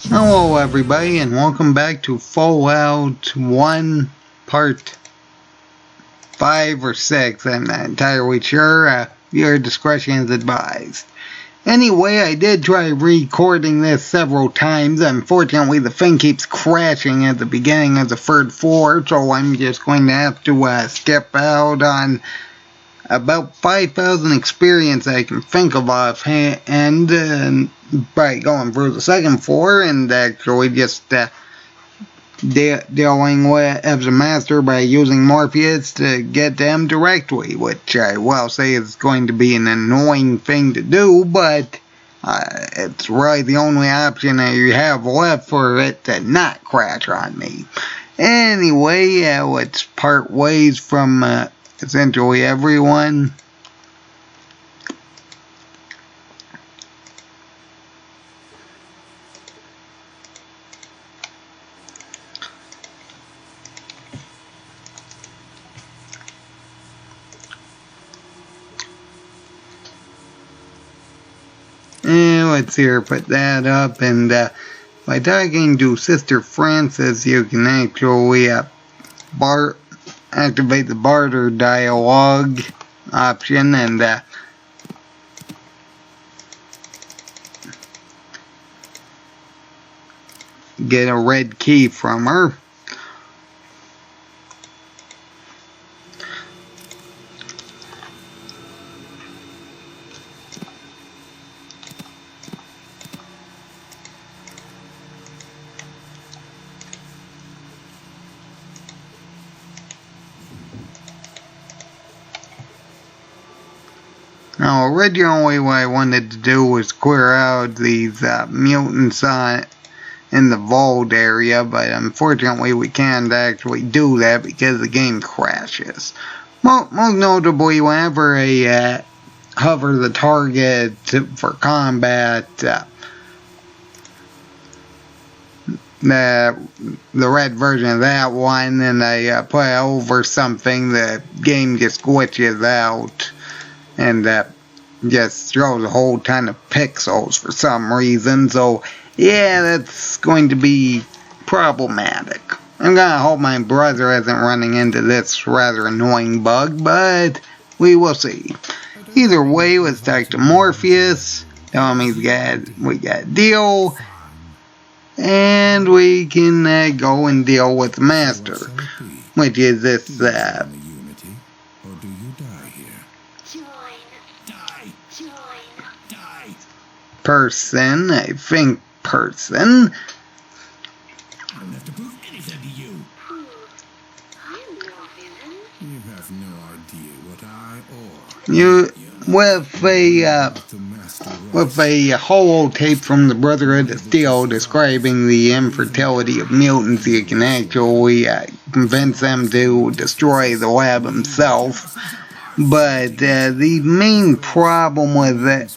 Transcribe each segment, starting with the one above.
Hello everybody and welcome back to Fallout 1 Part 5 or 6. I'm not entirely sure. Your discretion is advised. Anyway, I did try recording this several times. Unfortunately, the thing keeps crashing at the beginning of the third floor, so I'm just going to have to skip out on about 5,000 experience I can think of offhand by going through the second floor and actually just dealing with as a master by using Morpheus to get them directly, which I will say is going to be an annoying thing to do, but it's really the only option that you have left for it to not crash on me. Anyway, let's part ways from essentially everyone. And let's here put that up, and by talking to Sister Francis you can actually activate the barter dialogue option and get a red key from her. Now, originally what I wanted to do was clear out these mutants in the vault area, but unfortunately we can't actually do that because the game crashes. Most notably, whenever I hover the target for combat, the red version of that one, and I put it over something, the game just glitches out and just throws a whole ton of pixels for some reason. So yeah, that's going to be problematic. I'm gonna hope my brother isn't running into this rather annoying bug, but we will see. Either way, let's talk to Morpheus, tell him we got a deal, and we can go and deal with the Master, which is this person, I think person. I don't have to prove anything to you. I'm no villain. You have no idea what I You with a holotape from the Brotherhood of Steel describing the infertility of mutants, you can actually convince them to destroy the lab himself. But the main problem with it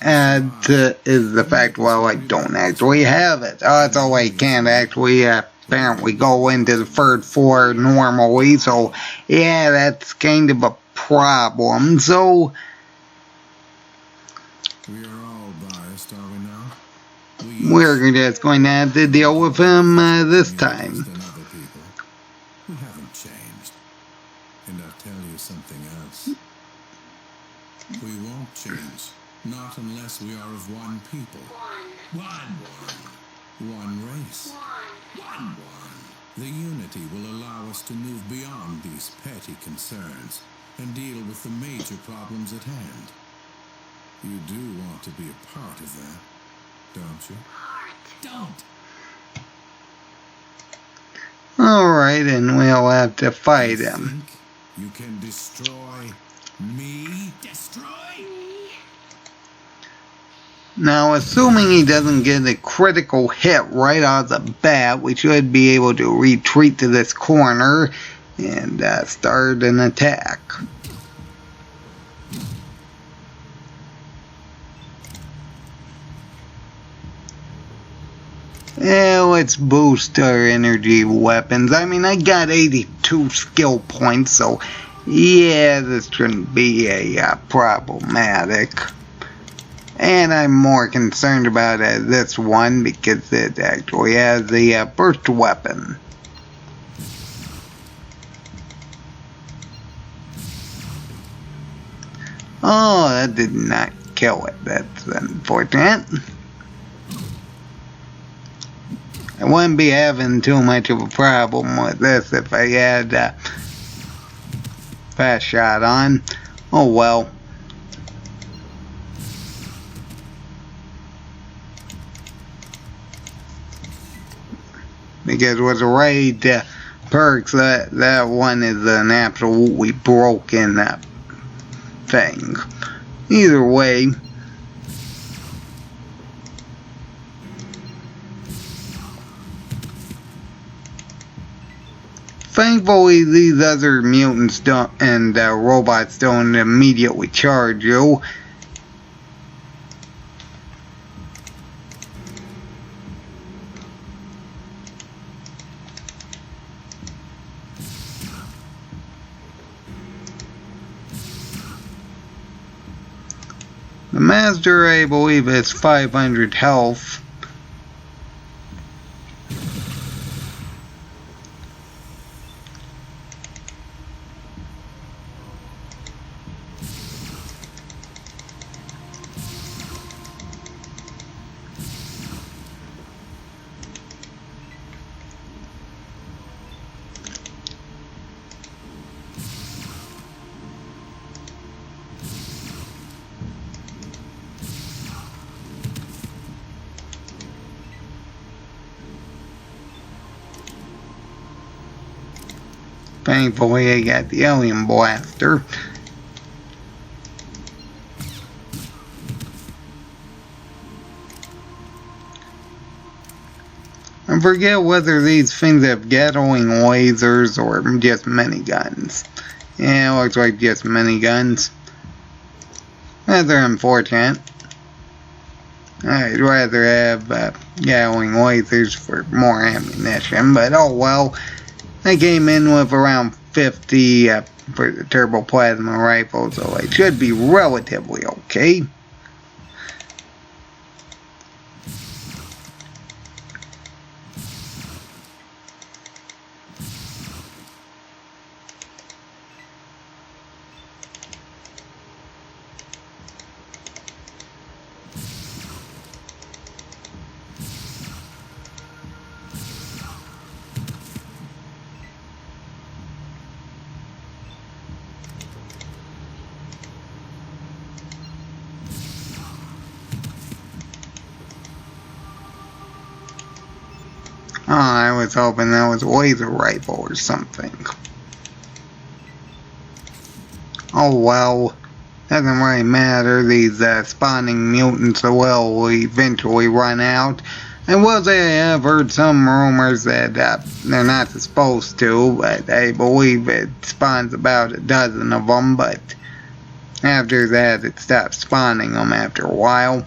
is the fact, well, I don't actually have it. So I can't actually apparently go into the third floor normally. So yeah, that's kind of a problem. So we are all biased, are we now? We're just going to have to deal with him this time. We haven't changed. And I'll tell you something else. We won't change. Not unless we are of one people. One race. One. The unity will allow us to move beyond these petty concerns and deal with the major problems at hand. You do want to be a part of that, don't you? Don't! Alright, and we'll have to fight him. You can destroy me? Destroy? Now, assuming he doesn't get a critical hit right off the bat, we should be able to retreat to this corner and start an attack. Yeah, let's boost our energy weapons. I mean, I got 82 skill points, so yeah, this shouldn't be a problematic. And I'm more concerned about this one because it actually has the burst weapon. Oh, that did not kill it. That's unfortunate. I wouldn't be having too much of a problem with this if I had fast shot on. Oh well. Because with the raid perks, that one is an absolutely broken thing. Either way, thankfully these other mutants don't, and robots don't immediately charge you. The Master, I believe, has 500 health. Thankfully, I got the alien blaster. I forget whether these things have Gatling lasers or just miniguns. Yeah, it looks like just miniguns. Rather unfortunate. I'd rather have Gatling lasers for more ammunition, but oh well. I came in with around 50 for the turbo plasma rifle, so it should be relatively okay. Oh, I was hoping that was a laser rifle or something. Oh well, doesn't really matter. These spawning mutants will eventually run out. I will say I have heard some rumors that they're not supposed to, but I believe it spawns about a dozen of them, but after that it stops spawning them after a while.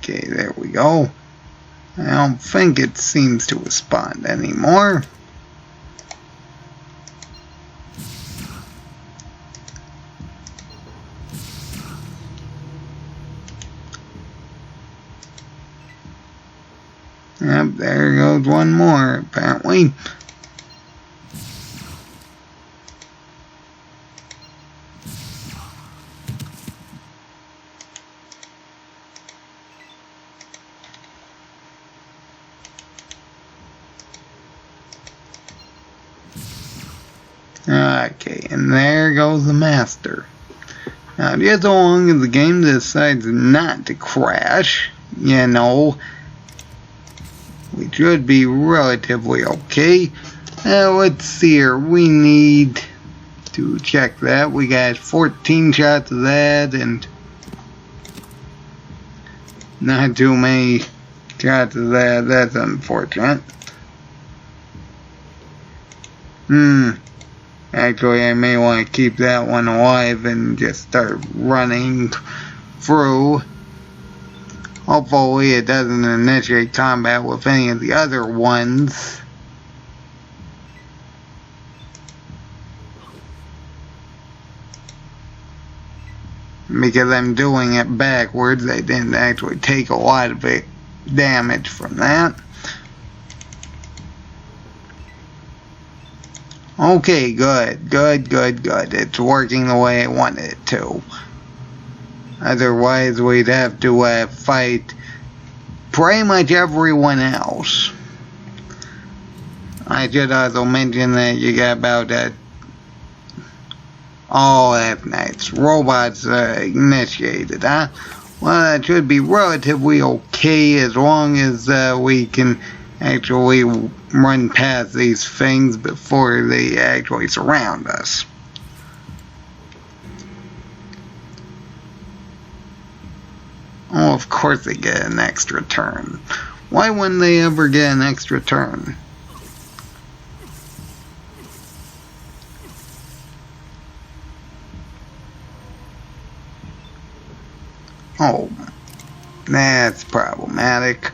Okay, there we go. I don't think it seems to respond anymore. Yep, there goes one more, apparently. Okay, and there goes the master. Now, just as long as the game decides not to crash, you know, we should be relatively okay. Let's see here. We need to check that. We got 14 shots of that and not too many shots of that. That's unfortunate. Actually, I may want to keep that one alive and just start running through. Hopefully it doesn't initiate combat with any of the other ones. Because I'm doing it backwards, I didn't actually take a lot of damage from that. Okay, good. It's working the way I wanted it to. Otherwise, we'd have to fight pretty much everyone else. I should also mention that you got about all F-Knights. Robots initiated, huh? Well, that should be relatively okay as long as we can actually run past these things before they actually surround us. Oh, of course they get an extra turn. Why wouldn't they ever get an extra turn? Oh, that's problematic.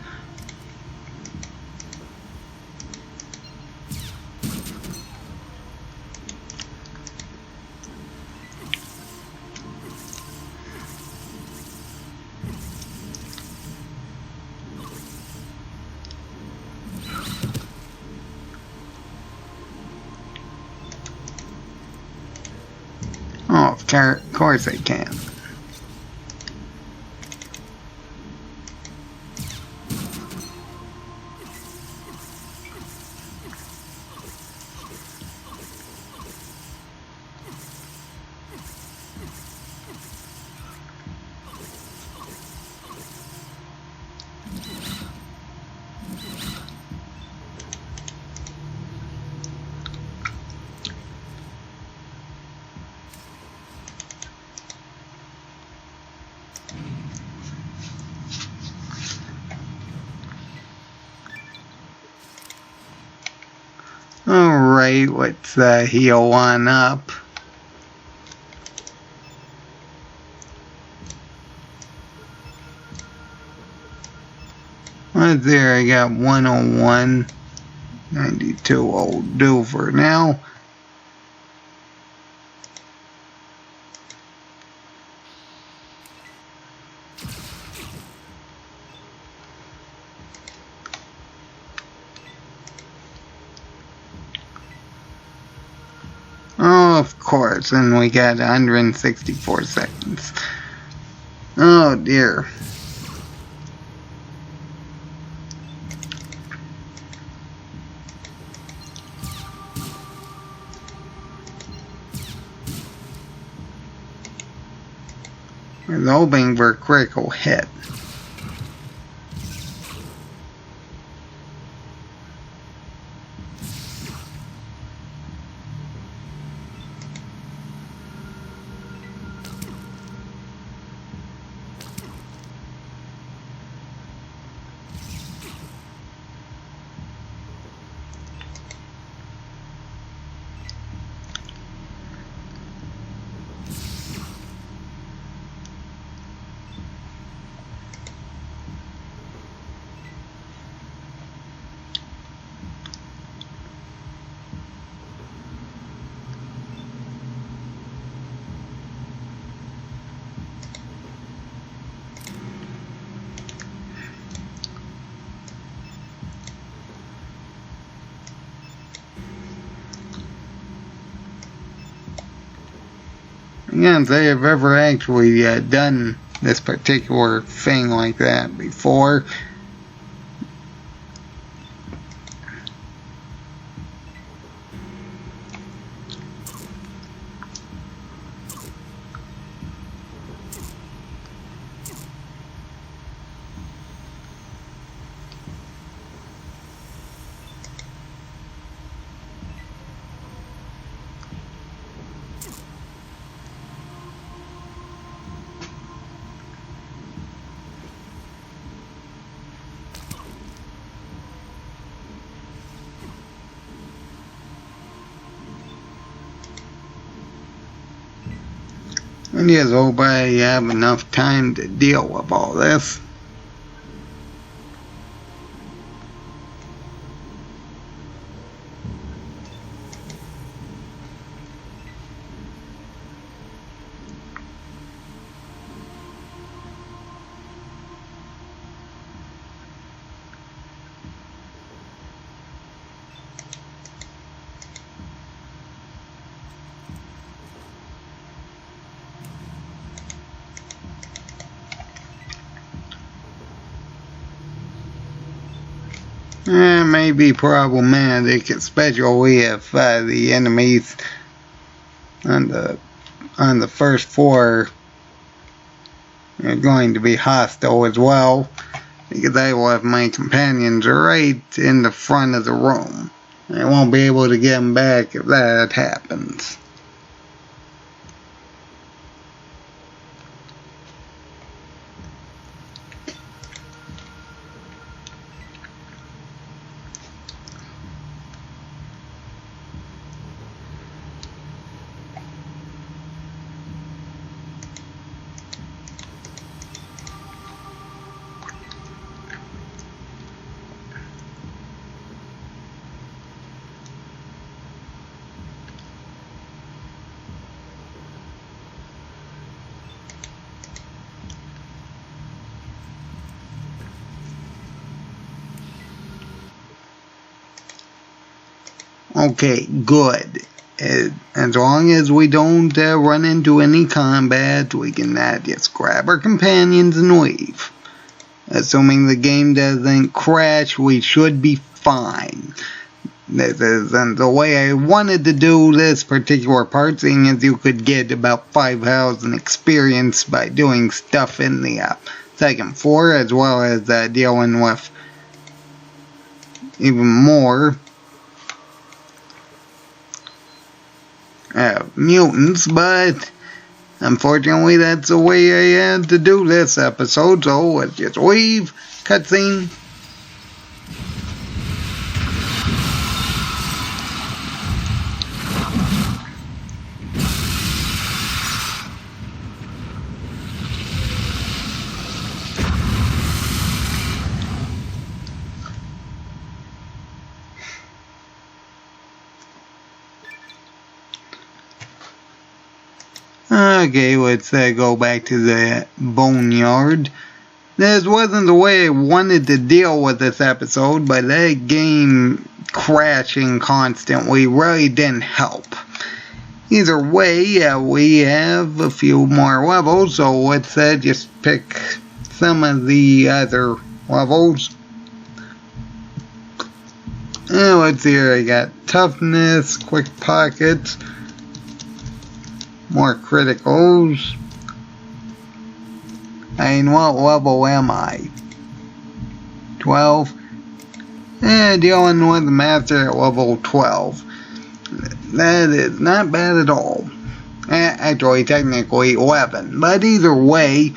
Oh, of course they can. Alright, let's heal on up. Right there, I got 101. 92 will do for now. Oh, of course, and we got 164 seconds. Oh dear. I was hoping for a critical hit. can't say I've ever actually done this particular thing like that before. I just hope I have enough time to deal with all this. It may be problematic, especially if the enemies on the first floor are going to be hostile as well, because I will have my companions right in the front of the room. I won't be able to get them back if that happens. Okay, good. As long as we don't run into any combat, we can just grab our companions and leave. Assuming the game doesn't crash, we should be fine. This isn't the way I wanted to do this particular part, seeing as you could get about 5,000 experience by doing stuff in the second floor, as well as dealing with even more mutants, but unfortunately that's the way I had to do this episode, so let's just leave. Cutscene. Okay, let's go back to the boneyard. This wasn't the way I wanted to deal with this episode, but that game crashing constantly really didn't help. Either way, we have a few more levels, so let's just pick some of the other levels. Let's see here, I got toughness, quick pockets, more criticals. And what level am I? 12? Dealing with the master at level 12. That is not bad at all. Actually, technically 11. But either way,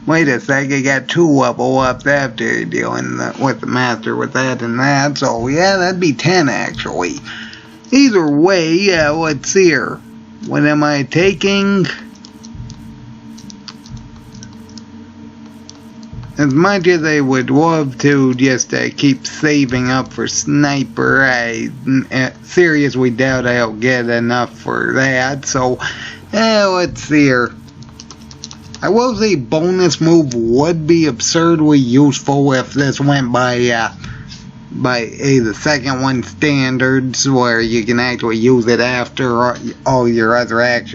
wait a sec, I got 2 level ups after dealing with the master with that and that. So yeah, that'd be 10 actually. Either way, let's see here. What am I taking? As much as I would love to just keep saving up for sniper, I seriously doubt I'll get enough for that. So, let's see here. I will say bonus move would be absurdly useful if this went by But the second one, standards, where you can actually use it after all your other action